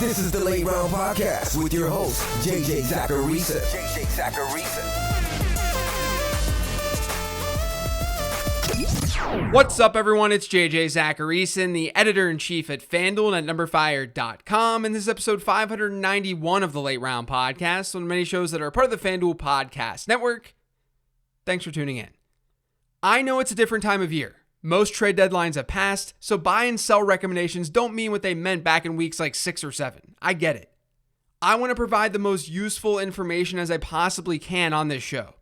This is the Late Round Podcast with your host, JJ Zacharisa. What's up, everyone? It's JJ Zacharisa, the editor-in-chief at FanDuel and at NumberFire.com, and this is episode 591 of the Late Round Podcast, one of many shows that are part of the FanDuel Podcast Network. Thanks for tuning in. I know it's a different time of year. Most trade deadlines have passed, so buy and sell recommendations don't mean what they meant back in weeks like 6 or 7. I get it. I want to provide the most useful information as I possibly can on this show.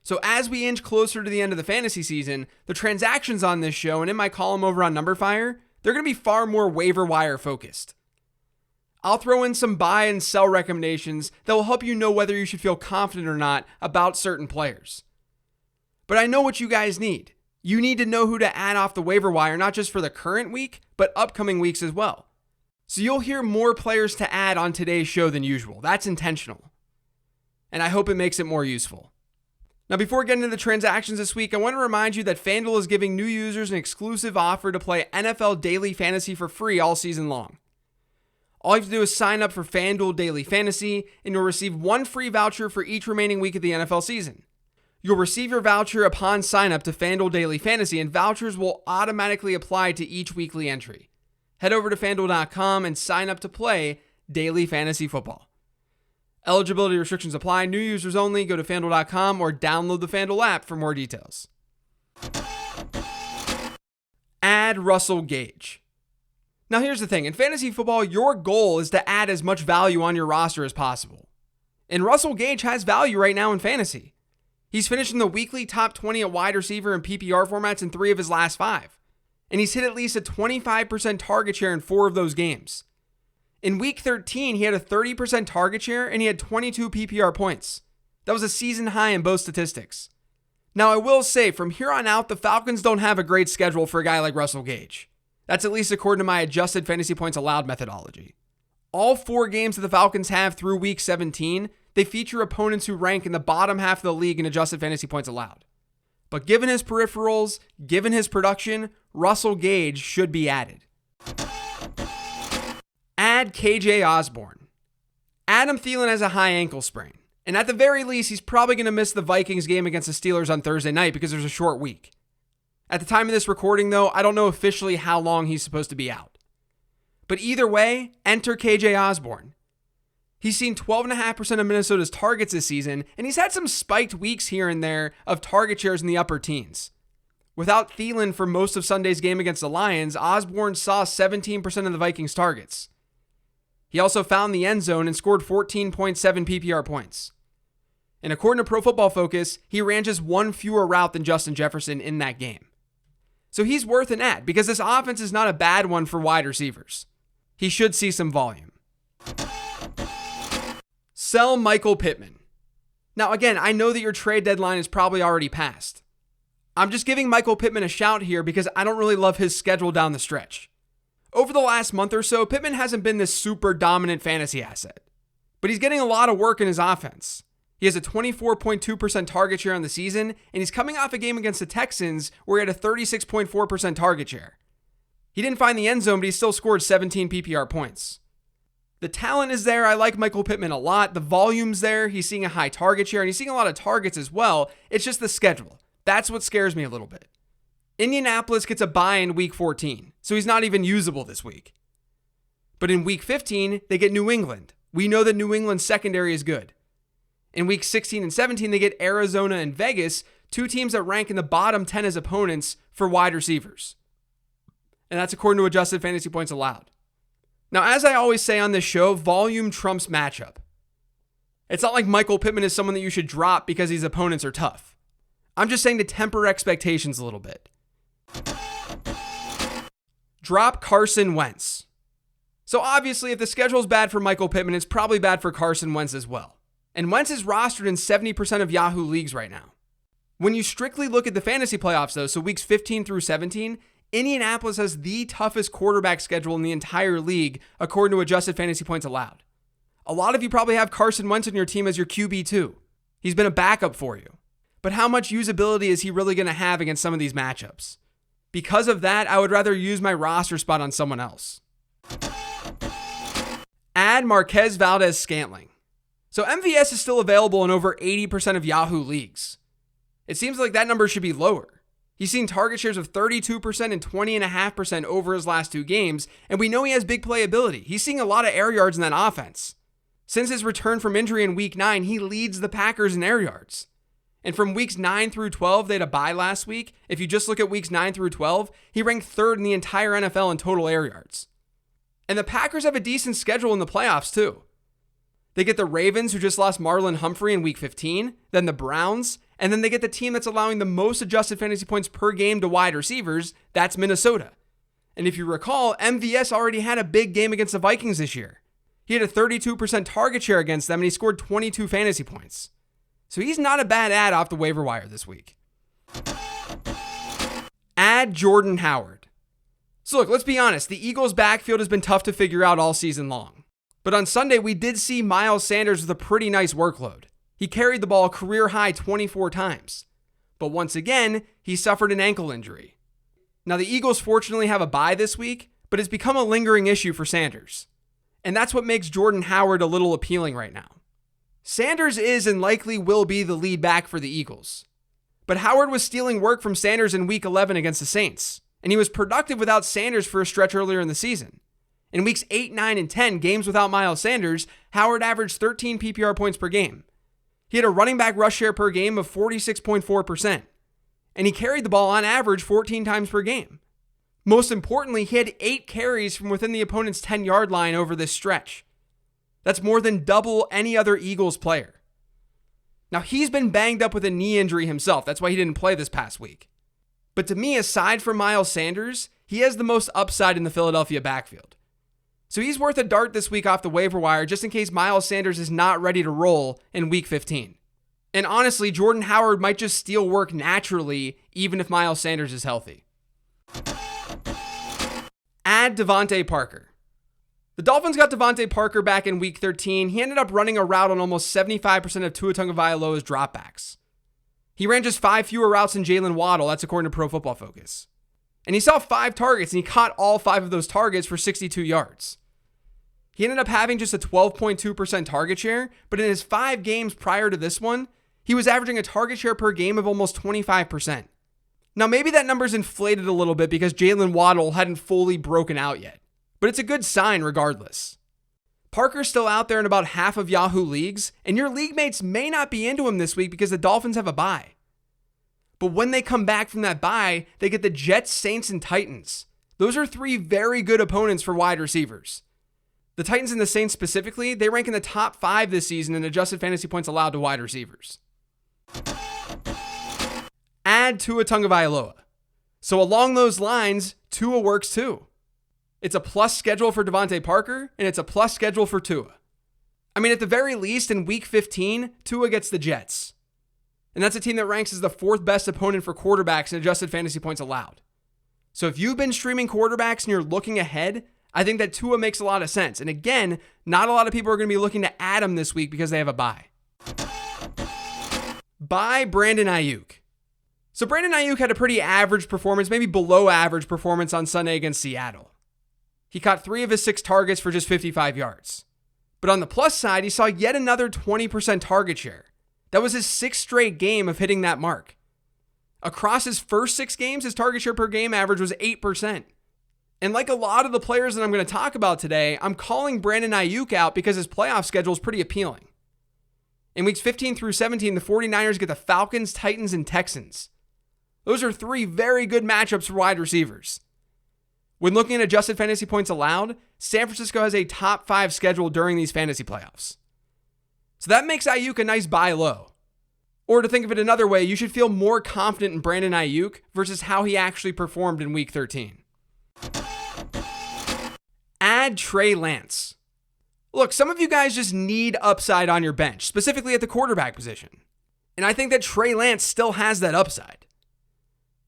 So as we inch closer to the end of the fantasy season, the transactions on this show and in my column over on NumberFire, they're going to be far more waiver wire focused. I'll throw in some buy and sell recommendations that will help you know whether you should feel confident or not about certain players. But I know what you guys need. You need to know who to add off the waiver wire, not just for the current week, but upcoming weeks as well. So you'll hear more players to add on today's show than usual. That's intentional. And I hope it makes it more useful. Now, before getting into the transactions this week, I want to remind you that FanDuel is giving new users an exclusive offer to play NFL Daily Fantasy for free all season long. All you have to do is sign up for FanDuel Daily Fantasy, and you'll receive one free voucher for each remaining week of the NFL season. You'll receive your voucher upon sign up to FanDuel Daily Fantasy, and vouchers will automatically apply to each weekly entry. Head over to FanDuel.com and sign up to play Daily Fantasy Football. Eligibility restrictions apply. New users only. Go to FanDuel.com or download the FanDuel app for more details. Add Russell Gage. Now here's the thing. In fantasy football, your goal is to add as much value on your roster as possible. And Russell Gage has value right now in fantasy. He's finished in the weekly top 20 at wide receiver and PPR formats in 3 of his last 5. And he's hit at least a 25% target share in 4 of those games. In week 13, he had a 30% target share and he had 22 PPR points. That was a season high in both statistics. Now, I will say, from here on out, the Falcons don't have a great schedule for a guy like Russell Gage. That's at least according to my adjusted fantasy points allowed methodology. All 4 games that the Falcons have through week 17, they feature opponents who rank in the bottom half of the league in adjusted fantasy points allowed. But given his peripherals, given his production, Russell Gage should be added. Add KJ Osborn. Adam Thielen has a high ankle sprain, and at the very least, he's probably going to miss the Vikings game against the Steelers on Thursday night because there's a short week. At the time of this recording, though, I don't know officially how long he's supposed to be out. But either way, enter KJ Osborn. He's seen 12.5% of Minnesota's targets this season, and he's had some spiked weeks here and there of target shares in the upper teens. Without Thielen for most of Sunday's game against the Lions, Osborn saw 17% of the Vikings' targets. He also found the end zone and scored 14.7 PPR points. And according to Pro Football Focus, he ran just 1 fewer route than Justin Jefferson in that game. So he's worth an add because this offense is not a bad one for wide receivers. He should see some volume. Sell Michael Pittman. Now again, I know that your trade deadline is probably already passed. I'm just giving Michael Pittman a shout here because I don't really love his schedule down the stretch. Over the last month or so, Pittman hasn't been this super dominant fantasy asset, but he's getting a lot of work in his offense. He has a 24.2% target share on the season, and he's coming off a game against the Texans where he had a 36.4% target share. He didn't find the end zone, but he still scored 17 PPR points. The talent is there. I like Michael Pittman a lot. The volume's there. He's seeing a high target share, and he's seeing a lot of targets as well. It's just the schedule. That's what scares me a little bit. Indianapolis gets a bye in week 14, so he's not even usable this week. But in week 15, they get New England. We know that New England's secondary is good. In week 16 and 17, they get Arizona and Vegas, 2 teams that rank in the bottom 10 as opponents for wide receivers. And that's according to adjusted fantasy points allowed. Now, as I always say on this show, volume trumps matchup. It's not like Michael Pittman is someone that you should drop because his opponents are tough. I'm just saying to temper expectations a little bit. Drop Carson Wentz. So obviously, if the schedule's bad for Michael Pittman, it's probably bad for Carson Wentz as well. And Wentz is rostered in 70% of Yahoo leagues right now. When you strictly look at the fantasy playoffs, though, so weeks 15 through 17, Indianapolis has the toughest quarterback schedule in the entire league, according to adjusted fantasy points allowed. A lot of you probably have Carson Wentz on your team as your QB2. He's been a backup for you. But how much usability is he really going to have against some of these matchups? Because of that, I would rather use my roster spot on someone else. Add Marquez Valdez-Scantling. So MVS is still available in over 80% of Yahoo leagues. It seems like that number should be lower. He's seen target shares of 32% and 20.5% over his last 2 games, and we know he has big playability. He's seeing a lot of air yards in that offense. Since his return from injury in Week 9, he leads the Packers in air yards. And from weeks 9 through 12, they had a bye last week. If you just look at weeks 9 through 12, he ranked 3rd in the entire NFL in total air yards. And the Packers have a decent schedule in the playoffs too. They get the Ravens, who just lost Marlon Humphrey in week 15, then the Browns, and then they get the team that's allowing the most adjusted fantasy points per game to wide receivers. That's Minnesota. And if you recall, MVS already had a big game against the Vikings this year. He had a 32% target share against them, and he scored 22 fantasy points. So he's not a bad add off the waiver wire this week. Add Jordan Howard. So look, let's be honest. The Eagles' backfield has been tough to figure out all season long. But on Sunday, we did see Miles Sanders with a pretty nice workload. He carried the ball a career-high 24 times. But once again, he suffered an ankle injury. Now, the Eagles fortunately have a bye this week, but it's become a lingering issue for Sanders. And that's what makes Jordan Howard a little appealing right now. Sanders is and likely will be the lead back for the Eagles. But Howard was stealing work from Sanders in Week 11 against the Saints, and he was productive without Sanders for a stretch earlier in the season. In weeks 8, 9, and 10, games without Miles Sanders, Howard averaged 13 PPR points per game. He had a running back rush share per game of 46.4%, and he carried the ball on average 14 times per game. Most importantly, he had 8 carries from within the opponent's 10-yard line over this stretch. That's more than double any other Eagles player. Now, he's been banged up with a knee injury himself. That's why he didn't play this past week. But to me, aside from Miles Sanders, he has the most upside in the Philadelphia backfield. So he's worth a dart this week off the waiver wire just in case Miles Sanders is not ready to roll in Week 15. And honestly, Jordan Howard might just steal work naturally even if Miles Sanders is healthy. Add Devontae Parker. The Dolphins got Devontae Parker back in Week 13. He ended up running a route on almost 75% of Tua Tagovailoa's dropbacks. He ran just 5 fewer routes than Jalen Waddle. That's according to Pro Football Focus. And he saw 5 targets, and he caught all 5 of those targets for 62 yards. He ended up having just a 12.2% target share, but in his 5 games prior to this one, he was averaging a target share per game of almost 25%. Now, maybe that number's inflated a little bit because Jalen Waddle hadn't fully broken out yet, but it's a good sign regardless. Parker's still out there in about half of Yahoo leagues, and your league mates may not be into him this week because the Dolphins have a bye. But when they come back from that bye, they get the Jets, Saints, and Titans. Those are 3 very good opponents for wide receivers. The Titans and the Saints specifically, they rank in the top 5 this season in adjusted fantasy points allowed to wide receivers. Add Tua Tagovailoa. So along those lines, Tua works too. It's a plus schedule for Devontae Parker, and it's a plus schedule for Tua. I mean, at the very least, in Week 15, Tua gets the Jets. And that's a team that ranks as the 4th best opponent for quarterbacks in adjusted fantasy points allowed. So if you've been streaming quarterbacks and you're looking ahead, I think that Tua makes a lot of sense. And again, not a lot of people are going to be looking to add him this week because they have a bye. Buy Brandon Aiyuk. So Brandon Aiyuk had a pretty average performance, maybe below average performance on Sunday against Seattle. He caught 3 of his 6 targets for just 55 yards. But on the plus side, he saw yet another 20% target share. That was his 6th straight game of hitting that mark. Across his first 6 games, his target share per game average was 8%. And like a lot of the players that I'm going to talk about today, I'm calling Brandon Aiyuk out because his playoff schedule is pretty appealing. In weeks 15 through 17, the 49ers get the Falcons, Titans, and Texans. Those are 3 very good matchups for wide receivers. When looking at adjusted fantasy points allowed, San Francisco has a top 5 schedule during these fantasy playoffs. So that makes Aiyuk a nice buy low. Or to think of it another way, you should feel more confident in Brandon Aiyuk versus how he actually performed in Week 13. Add Trey Lance. Look, some of you guys just need upside on your bench, specifically at the quarterback position. And I think that Trey Lance still has that upside.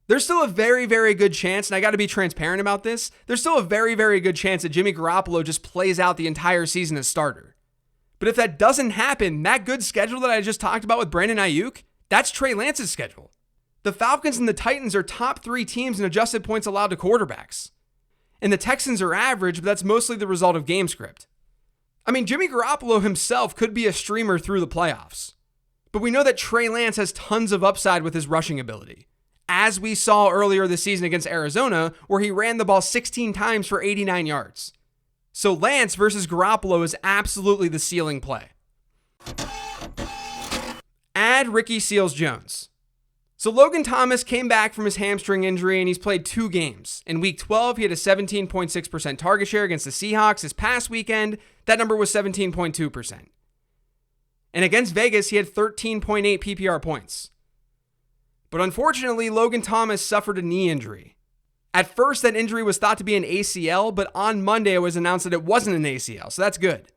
There's still a very, very good chance, and I got to be transparent about this, there's still a very, very good chance that Jimmy Garoppolo just plays out the entire season as starter. But if that doesn't happen, that good schedule that I just talked about with Brandon Aiyuk, that's Trey Lance's schedule. The Falcons and the Titans are top 3 teams in adjusted points allowed to quarterbacks. And the Texans are average, but that's mostly the result of game script. I mean, Jimmy Garoppolo himself could be a streamer through the playoffs. But we know that Trey Lance has tons of upside with his rushing ability, as we saw earlier this season against Arizona, where he ran the ball 16 times for 89 yards. So Lance versus Garoppolo is absolutely the ceiling play. Add Ricky Seals-Jones. So Logan Thomas came back from his hamstring injury and he's played 2 games. In week 12, he had a 17.6% target share against the Seahawks. This past weekend, that number was 17.2%. And against Vegas, he had 13.8 PPR points. But unfortunately, Logan Thomas suffered a knee injury. At first, that injury was thought to be an ACL, but on Monday, it was announced that it wasn't an ACL, so that's good.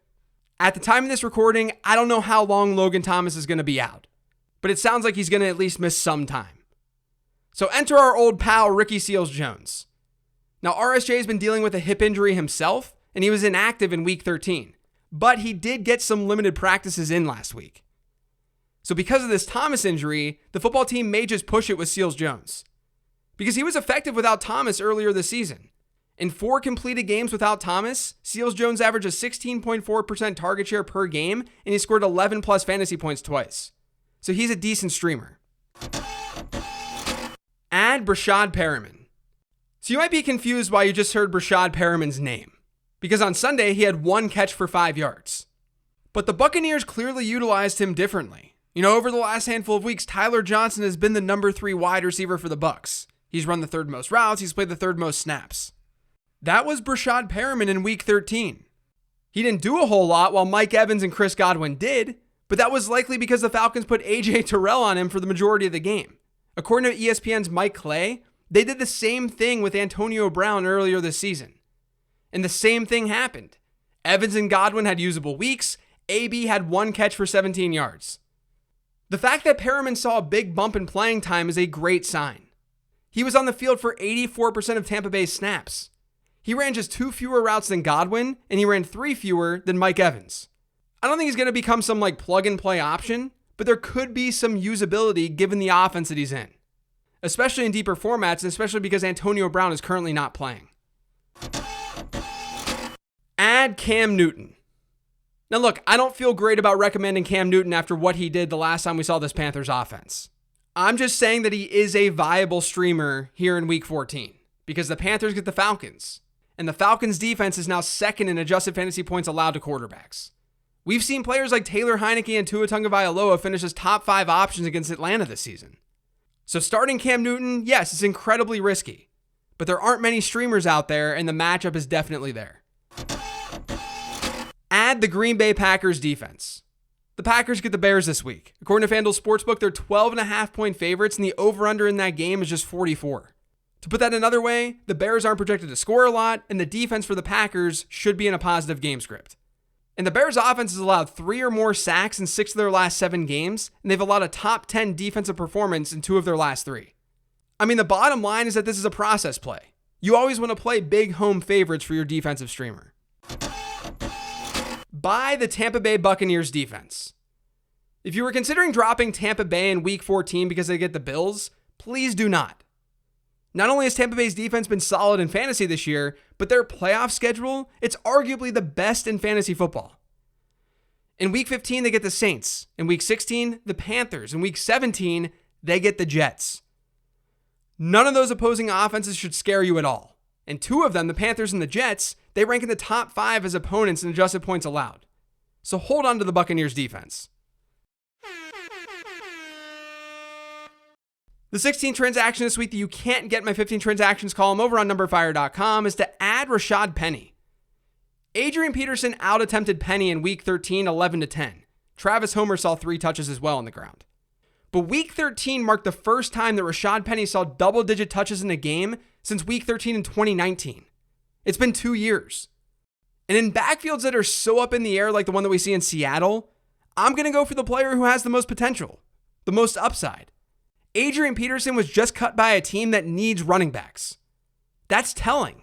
At the time of this recording, I don't know how long Logan Thomas is going to be out, but it sounds like he's going to at least miss some time. So enter our old pal, Ricky Seals-Jones. Now, RSJ has been dealing with a hip injury himself, and he was inactive in week 13, but he did get some limited practices in last week. So because of this Thomas injury, the football team may just push it with Seals-Jones, because he was effective without Thomas earlier this season. In 4 completed games without Thomas, Seals-Jones averaged a 16.4% target share per game, and he scored 11 plus fantasy points twice. So he's a decent streamer. Add Brashad Perriman. So you might be confused why you just heard Brashad Perriman's name, because on Sunday he had 1 catch for 5 yards. But the Buccaneers clearly utilized him differently. You know, over the last handful of weeks, Tyler Johnson has been the number 3 wide receiver for the Bucs. He's run the 3rd most routes, he's played the 3rd most snaps. That was Brashad Perriman in week 13. He didn't do a whole lot while Mike Evans and Chris Godwin did, but that was likely because the Falcons put AJ Terrell on him for the majority of the game. According to ESPN's Mike Clay, they did the same thing with Antonio Brown earlier this season. And the same thing happened. Evans and Godwin had usable weeks. AB had 1 catch for 17 yards. The fact that Perriman saw a big bump in playing time is a great sign. He was on the field for 84% of Tampa Bay's snaps. He ran just 2 fewer routes than Godwin, and he ran 3 fewer than Mike Evans. I don't think he's going to become some plug-and-play option, but there could be some usability given the offense that he's in, especially in deeper formats, and especially because Antonio Brown is currently not playing. Add Cam Newton. Now look, I don't feel great about recommending Cam Newton after what he did the last time we saw this Panthers offense. I'm just saying that he is a viable streamer here in week 14 because the Panthers get the Falcons, and the Falcons defense is now 2nd in adjusted fantasy points allowed to quarterbacks. We've seen players like Taylor Heineke and Tua Tagovailoa finish as top 5 options against Atlanta this season. So starting Cam Newton, yes, it's incredibly risky, but there aren't many streamers out there, and the matchup is definitely there. Add the Green Bay Packers defense. The Packers get the Bears this week. According to FanDuel Sportsbook, they're 12.5-point favorites, and the over-under in that game is just 44. To put that another way, the Bears aren't projected to score a lot, and the defense for the Packers should be in a positive game script. And the Bears' offense has allowed 3 or more sacks in 6 of their last 7 games, and they've allowed a top 10 defensive performance in 2 of their last 3. I mean, the bottom line is that this is a process play. You always want to play big home favorites for your defensive streamer. Buy the Tampa Bay Buccaneers defense. If you were considering dropping Tampa Bay in week 14 because they get the Bills, please do not. Not only has Tampa Bay's defense been solid in fantasy this year, but their playoff schedule, it's arguably the best in fantasy football. In week 15, they get the Saints. In week 16, the Panthers. In week 17, they get the Jets. None of those opposing offenses should scare you at all. And 2 of them, the Panthers and the Jets, they rank in the top 5 as opponents in adjusted points allowed. So hold on to the Buccaneers defense. The 16th transaction this week that you can't get in my 15 transactions column over on numberfire.com is to add Rashad Penny. Adrian Peterson out-attempted Penny in week 13, 11-10. Travis Homer saw 3 touches as well on the ground. But week 13 marked the first time that Rashad Penny saw double-digit touches in a game since week 13 in 2019. It's been 2 years. And in backfields that are so up in the air like the one that we see in Seattle, I'm going to go for the player who has the most potential, the most upside. Adrian Peterson was just cut by a team that needs running backs. That's telling.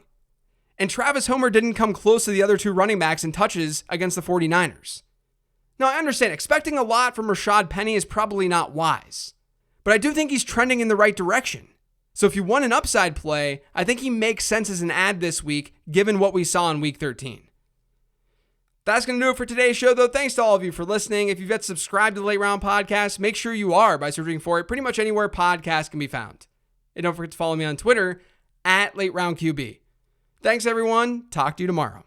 And Travis Homer didn't come close to the other 2 running backs in touches against the 49ers. Now, I understand expecting a lot from Rashad Penny is probably not wise, but I do think he's trending in the right direction. So if you want an upside play, I think he makes sense as an ad this week, given what we saw in week 13. That's going to do it for today's show, though. Thanks to all of you for listening. If you've yet subscribed to the Late Round Podcast, make sure you are by searching for it pretty much anywhere podcasts can be found. And don't forget to follow me on Twitter @LateRoundQB. Thanks, everyone. Talk to you tomorrow.